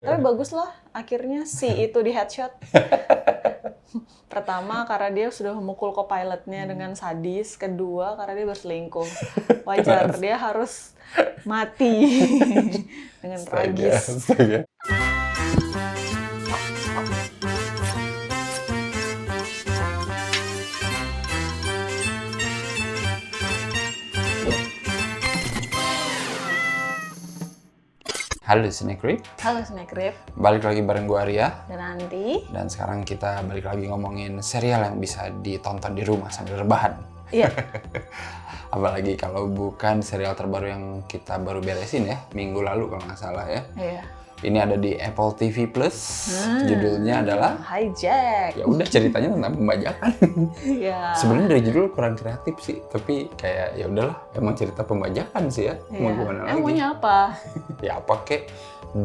Tapi bagus lah, akhirnya si itu di headshot. Pertama, karena dia sudah memukul co-pilotnya dengan sadis. Kedua, karena dia berselingkuh. Wajar, dia harus mati dengan tragis. Astaga. Halo Snack Rip, Halo Snack Rip, balik lagi bareng gue Arya. dan nanti Dan sekarang kita balik lagi ngomongin serial yang bisa ditonton di rumah sambil rebahan. iya, Apalagi kalau bukan serial terbaru yang kita baru beresin ya, minggu lalu kalau nggak salah ya. iya. Ini ada di Apple TV Plus. Judulnya adalah Hijack. ya udah ceritanya tentang pembajakan. Iya. Sebenarnya dari judul kurang kreatif sih, tapi kayak ya udahlah, emang cerita pembajakan sih ya. Mau Iya. gimana lagi? Maunya apa? Ya apa kek?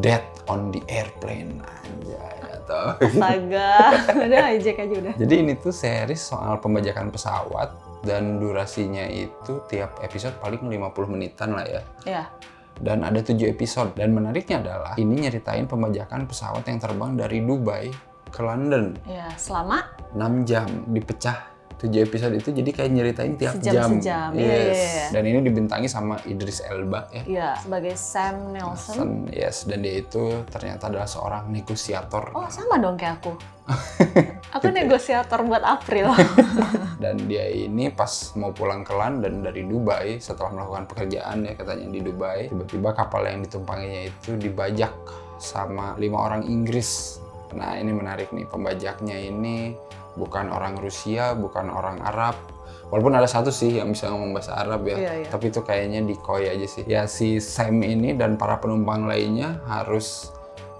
Death on the Airplane anjay atau. Astaga, udah hijack aja udah. Jadi ini tuh series soal pembajakan pesawat dan durasinya itu tiap episode paling 50 menitan lah ya. Iya. Dan ada 7 episode. Dan menariknya adalah ini nyeritain pembajakan pesawat yang terbang dari Dubai ke London. Iya, selama 6 jam dipecah 7 episode itu, jadi kayak nyeritain tiap jam. Sejam-sejam. Yes. Iya. Dan ini dibintangi sama Idris Elba ya. Iya, sebagai Sam Nelson. Yes, dan dia itu ternyata adalah seorang negosiator. Oh, sama dong kayak aku. Aku negosiator buat April. Dan dia ini pas mau pulang ke London dari Dubai setelah melakukan pekerjaan ya katanya di Dubai, tiba-tiba kapal yang ditumpanginya itu dibajak sama 5 orang Inggris. Nah ini menarik nih, pembajaknya ini bukan orang Rusia, bukan orang Arab. Walaupun ada satu sih yang bisa ngomong bahasa Arab ya, Iya. tapi itu kayaknya decoy aja sih. Ya si Sam ini dan para penumpang lainnya harus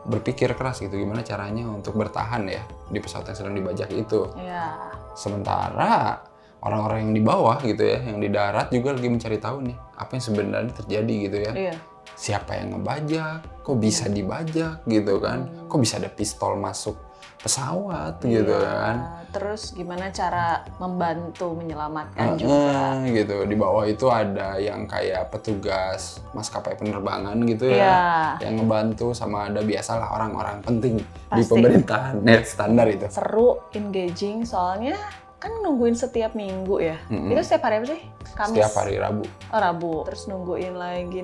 berpikir keras gitu gimana caranya untuk bertahan ya di pesawat yang sedang dibajak itu. Iya. Sementara orang-orang yang di bawah gitu ya, yang di darat juga lagi mencari tahu nih apa yang sebenarnya terjadi gitu ya. Iya. Siapa yang ngebajak? Kok bisa dibajak gitu kan? Kok bisa ada pistol masuk pesawat gitu kan? Terus gimana cara membantu menyelamatkan juga? Gitu. Di bawah itu ada yang kayak petugas maskapai penerbangan gitu ya, Iya. yang ngebantu, sama ada biasalah orang-orang penting di Pasti. pemerintahan. Net standar itu. Seru, engaging, soalnya kan nungguin setiap minggu ya. Itu setiap hari apa sih? Kamis. Setiap hari Rabu. Oh, Rabu. Terus nungguin lagi.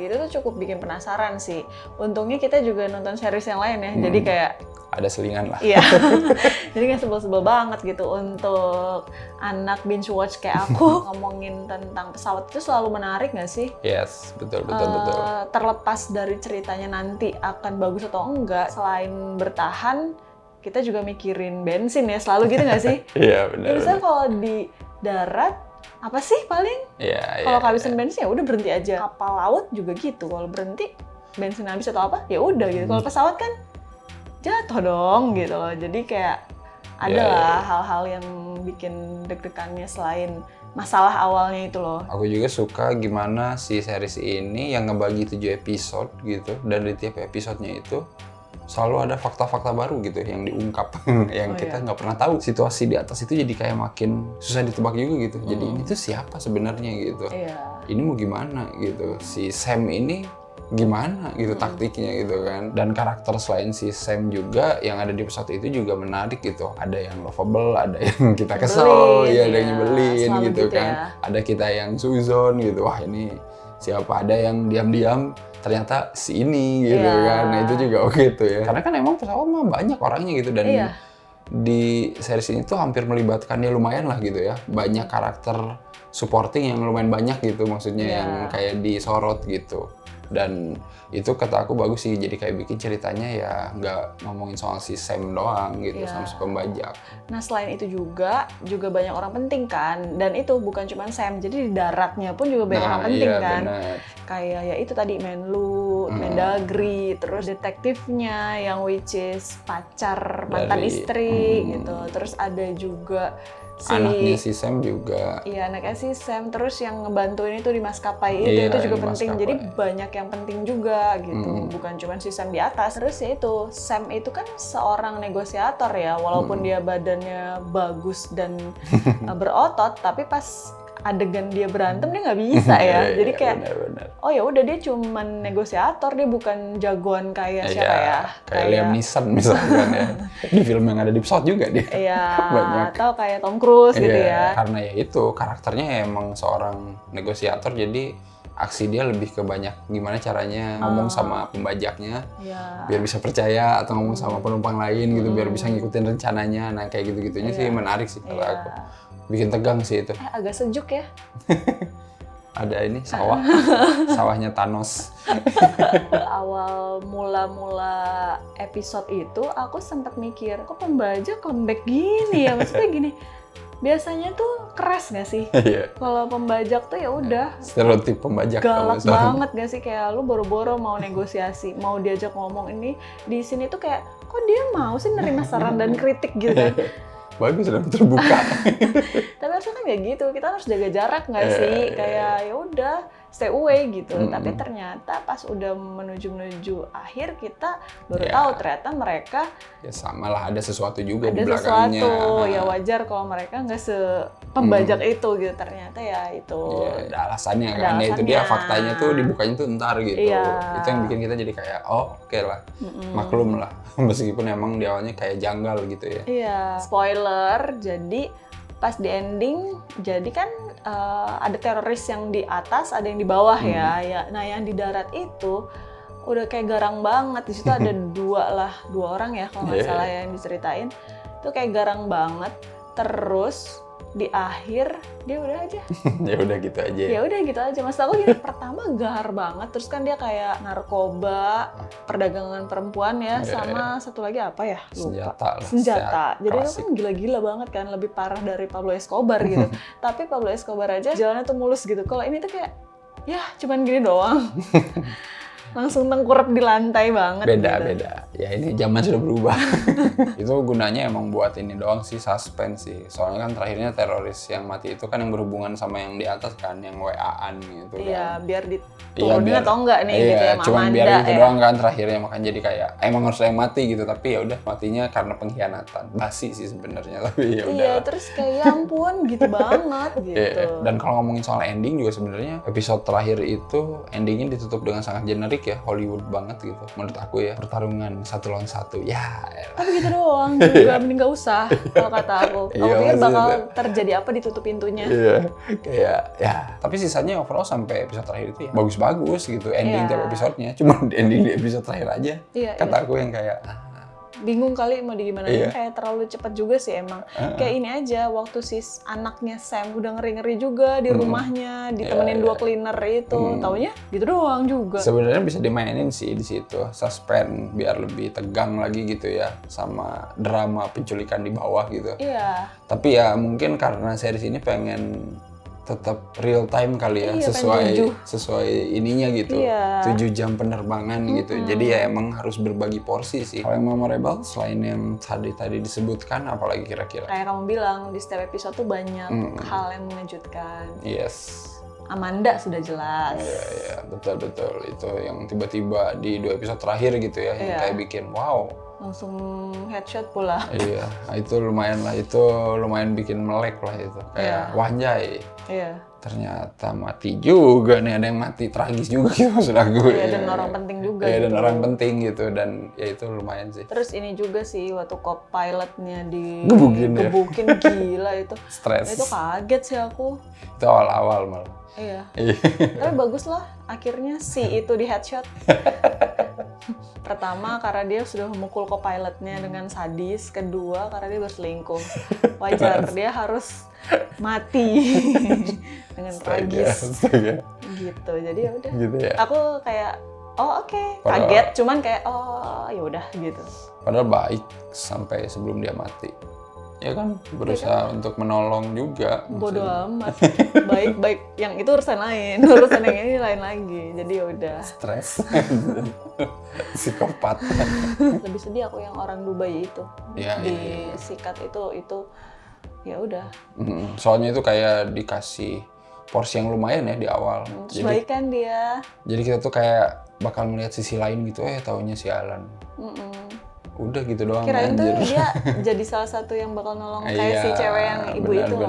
Itu tuh cukup bikin penasaran sih. Untungnya kita juga nonton series yang lain ya. Jadi kayak Ada selingan lah. iya. Jadi nggak sebel-sebel banget gitu untuk anak binge watch kayak aku. Ngomongin tentang pesawat itu selalu menarik nggak sih? Yes, betul. Terlepas dari ceritanya nanti akan bagus atau enggak, selain bertahan, kita juga mikirin bensin ya, selalu gitu nggak sih? Iya, Ya, benar. misalnya kalau di darat, apa sih paling? Iya, Kalau kehabisan bensin ya udah berhenti aja. Kapal laut juga gitu, kalau berhenti bensin habis atau apa, ya udah gitu. Kalau pesawat kan jatuh dong gitu loh. Jadi kayak ada lah hal-hal yang bikin deg-degannya selain masalah awalnya itu loh. Aku juga suka gimana si series ini yang ngebagi 7 episode gitu, dan di tiap episodenya itu selalu ada fakta-fakta baru gitu yang diungkap yang kita nggak pernah tahu. Situasi di atas itu jadi kayak makin susah ditebak juga gitu. Jadi ini tuh siapa sebenarnya gitu. Iya. Ini mau gimana gitu. Si Sam ini gimana gitu taktiknya gitu kan. Dan karakter selain si Sam juga yang ada di pesawat itu juga menarik gitu. Ada yang lovable, ada yang kita kesel, Nyebelin, ya ada yang ya. nyebelin Selalu gitu gitu kan. ya. Ada kita yang suzon gitu. Wah ini siapa, ada yang diam-diam ternyata si ini gitu Iya. kan. Nah itu juga oke tuh ya. Karena kan emang pesawat mah banyak orangnya gitu, dan Iya. di series ini tuh hampir melibatkan ya lumayan lah gitu ya. Banyak karakter supporting yang lumayan banyak gitu, maksudnya Iya. yang kayak disorot gitu. Dan itu kata aku bagus sih, jadi kayak bikin ceritanya ya nggak ngomongin soal si Sam doang gitu, Iya. sama si pembajak. Nah selain itu juga banyak orang penting kan, dan itu bukan cuma Sam, jadi di daratnya pun juga banyak orang penting iya, kan. bener. Kayak ya itu tadi Menlu, Mendagri, terus detektifnya yang which is pacar mantan Dari- istri gitu. Terus ada juga Anaknya si Sam juga. Iya, anaknya si Sam, terus yang ngebantuin itu di maskapai Iya, itu juga yang penting. maskapai. Jadi banyak yang penting juga gitu. Bukan cuma si Sam di atas. Terus ya itu, Sam itu kan seorang negosiator ya, walaupun dia badannya bagus dan berotot, tapi pas adegan dia berantem dia nggak bisa ya. Jadi kayak bener. oh ya udah dia cuman negosiator, dia bukan jagoan kayak siapa ya? Kayak Liam Neeson misalkan ya. Di film yang ada di pesawat juga dia. Iya, Banyak. atau kayak Tom Cruise gitu ya. Karena ya itu karakternya emang seorang negosiator, jadi aksi dia lebih ke banyak gimana caranya ngomong sama pembajaknya biar bisa percaya, atau ngomong sama penumpang lain gitu biar bisa ngikutin rencananya. Nah kayak gitu-gitunya sih menarik sih kalau aku. Bikin tegang sih itu. Agak sejuk ya. Ada ini sawahnya Thanos. Awal mula episode itu aku sempat mikir, kok pembajak comeback gini ya? Maksudnya gini, biasanya tuh keras nggak sih? Kalau pembajak tuh ya udah. Stereotip pembajak. Galak banget nggak sih? Kayak lu boro-boro mau negosiasi, mau diajak ngomong ini, di sini tuh kayak, kok dia mau sih nerima saran dan kritik gitu kan? Bagus, sudah terbuka. Tapi harusnya kan kayak gitu, kita harus jaga jarak nggak sih? Kayak ya udah stay away gitu. Tapi ternyata pas udah menuju akhir kita baru tahu ternyata mereka ya sama lah, ada sesuatu juga ada di belakangnya. Sesuatu ya wajar kalau mereka nggak sepembajak itu gitu. Ternyata ya itu ada alasannya kan. Itu dia faktanya tuh dibukanya tuh ntar gitu. Itu yang bikin kita jadi kayak oke lah, maklum lah. Meskipun emang di awalnya kayak janggal gitu ya. Iya, spoiler, jadi pas di ending, jadi kan ada teroris yang di atas, ada yang di bawah ya. Nah yang di darat itu udah kayak garang banget. Di situ ada dua orang ya kalau nggak salah yang diceritain. Itu kayak garang banget. Terus di akhir dia udah aja. Ya udah gitu aja. Maksud aku gini, pertama gahar banget. Terus kan dia kayak narkoba, perdagangan perempuan ya, sama satu lagi apa ya? Lupa. Senjata. Jadi itu kan gila-gila banget kan, lebih parah dari Pablo Escobar gitu. Tapi Pablo Escobar aja jalannya tuh mulus gitu. Kalau ini tuh kayak ya cuman gini doang. Langsung tengkurap di lantai banget. Beda. Ya ini zaman sudah berubah. Itu gunanya emang buat ini doang sih, suspense sih. Soalnya kan terakhirnya teroris yang mati itu kan yang berhubungan sama yang di atas kan, yang WA-an gitu kan. Iya, biar diturunin atau enggak nih gitu ya, cuma biar gitu doang kan terakhirnya, makanya jadi kayak emang harus yang mati gitu, tapi ya udah matinya karena pengkhianatan. Basi sih sebenarnya, tapi ya udah. Iya, terus kayak ampun gitu banget gitu. Dan kalau ngomongin soal ending juga sebenarnya episode terakhir itu endingnya ditutup dengan sangat generik ya, Hollywood banget gitu menurut aku ya. Pertarungan 1 lawan 1 ya elah. Tapi gitu doang juga, mending gak usah kalau kata aku. Aku pikir bakal terjadi apa ditutup pintunya. Iya, kayak ya. Tapi sisanya overall sampai episode terakhir itu ya bagus-bagus gitu ending tiap episodenya. Cuma ending di episode terakhir aja kata aku yang kayak bingung kali mau digimana. Kayak terlalu cepat juga sih emang. Kayak ini aja, waktu si anaknya Sam udah ngeri-ngeri juga di rumahnya, ditemenin 2 cleaner itu, taunya gitu doang juga. Sebenarnya bisa dimainin sih di situ, suspense biar lebih tegang lagi gitu ya, sama drama penculikan di bawah gitu. Iya. Tapi ya mungkin karena series ini pengen tetap real time kali ya, sesuai ininya gitu. 7 jam penerbangan gitu. Jadi ya emang harus berbagi porsi sih. Kalau yang memorable selain yang tadi disebutkan, apalagi kira-kira? Kayak kamu bilang, di setiap episode tuh banyak hal yang mengejutkan. Yes. Amanda sudah jelas. Iya, betul. Itu yang tiba-tiba di 2 episode terakhir gitu ya, yang kayak bikin wow. Langsung headshot pula. Iya, itu lumayan bikin melek lah itu. Kayak wanjai. Iya. Ternyata mati juga nih, ada yang mati tragis juga gitu maksud aku. Iya, dan orang penting juga. Iya, dan orang penting gitu, dan ya itu lumayan sih. Terus ini juga sih, waktu co-pilotnya gebukin gila itu. Stres. Itu kaget sih aku. Itu awal-awal malah. Iya. Tapi bagus lah, akhirnya si itu di headshot. Pertama karena dia sudah memukul co-pilotnya dengan sadis, kedua karena dia berselingkuh. Wajar, dia harus mati dengan tragis. Gitu. Jadi ya udah. Gitu ya. Aku kayak kaget, cuman kayak ya udah gitu. Padahal baik sampai sebelum dia mati. Ya kan, berusaha untuk menolong juga. Bodoh amat. Baik-baik, yang itu urusan lain. Urusan yang ini lain lagi. Jadi ya udah. Stres. Psikopat. Lebih sedih aku yang orang Dubai itu. Disikat itu ya udah. Soalnya itu kayak dikasih porsi yang lumayan ya di awal. Baik kan dia. Jadi kita tuh kayak bakal melihat sisi lain gitu, taunya sialan. udah gitu doang. Kirain tuh anjir. dia jadi salah satu yang bakal nolong kayak si cewek yang ibu itu loh.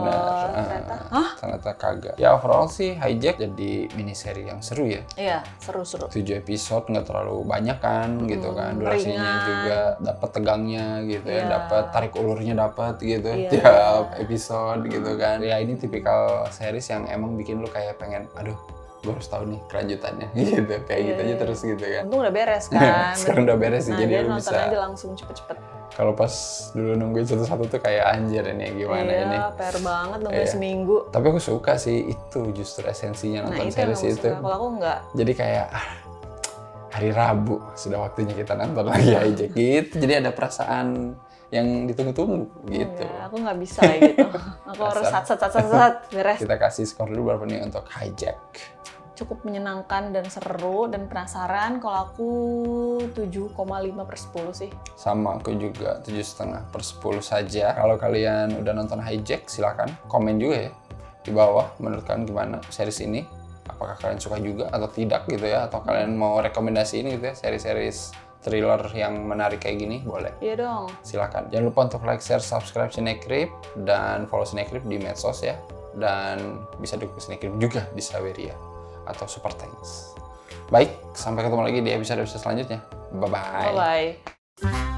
Ternyata. Hah? Ternyata kagak. Ya overall sih Hijack jadi mini-seri yang seru ya. Iya, seru-seru. 7 episode nggak terlalu banyak kan gitu kan. Durasinya ringan. juga dapat tegangnya gitu ya, Iya. dapat tarik ulurnya dapat gitu Iya. tiap episode gitu kan. Ya ini tipikal series yang emang bikin lu kayak pengen aduh gue harus tahu nih kelanjutannya gitu kayak gitu aja terus gitu kan. Untung udah beres kan. Sekarang udah beres sih, Nah, jadi dia lu nonton bisa aja langsung cepet-cepet. kalau pas dulu nungguin satu-satu tuh kayak anjir ini gimana ini. Iya, PR banget nungguin Iya. seminggu. Tapi aku suka sih itu justru esensinya Nah, nonton itu yang series aku itu. suka. Kalau aku enggak. Jadi kayak hari Rabu sudah waktunya kita nonton lagi aja gitu. Jadi ada perasaan yang ditunggu-tunggu gitu. Enggak, aku nggak bisa kayak gitu. Aku harus sat beres. Kita kasih skor dulu berapa nih untuk Hijack. Cukup menyenangkan dan seru dan penasaran. Kalau aku 7,5/10 sih. Sama aku juga 7,5/10 saja. Kalau kalian udah nonton Hijack silakan komen juga ya di bawah menurut kalian gimana series ini. Apakah kalian suka juga atau tidak gitu ya, atau kalian mau rekomendasi ini gitu ya, series-series thriller yang menarik kayak gini, boleh. Iya dong. Silakan. Jangan lupa untuk like, share, subscribe Cinecrip dan follow Cinecrip di medsos ya. Dan bisa dukung Cinecrip juga di Saweria atau Super Thanks. Baik, sampai ketemu lagi di episode selanjutnya. Bye-bye. Bye-bye.